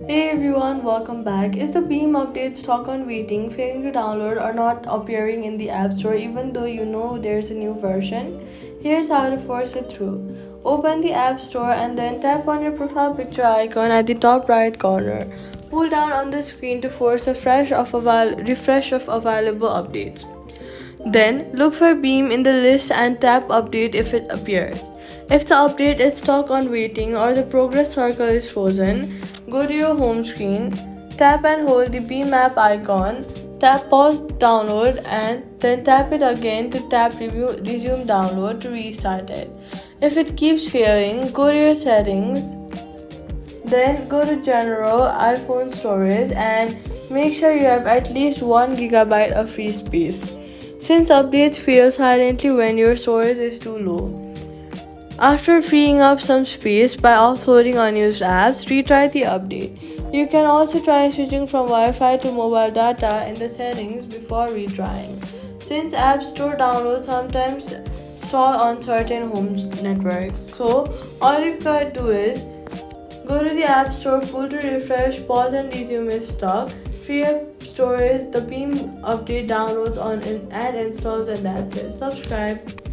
Hey everyone, welcome back. Is the Beam update stuck on waiting, failing to download, or not appearing in the App Store even though you know there's a new version? Here's how to force it through. Open the App Store and then tap on your profile picture icon at the top right corner. Pull down on the screen to force a refresh of available updates. Then look for Beam in the list and tap update if it appears. If the update is stuck on waiting or the progress circle is frozen, go to your home screen, tap and hold the Beam app icon, tap pause download and then tap it again to tap resume download to restart it. If it keeps failing, go to your settings, then go to general iPhone storage and make sure you have at least 1 gigabyte of free space, since updates fail silently when your storage is too low. After freeing up some space by offloading unused apps, retry the update. You can also try switching from Wi-Fi to mobile data in the settings before retrying, since App Store downloads sometimes stall on certain home networks. So all you gotta do is go to the App Store, pull to refresh, pause and resume if stuck, free up storage, the Beam update downloads on and installs, and that's it. Subscribe.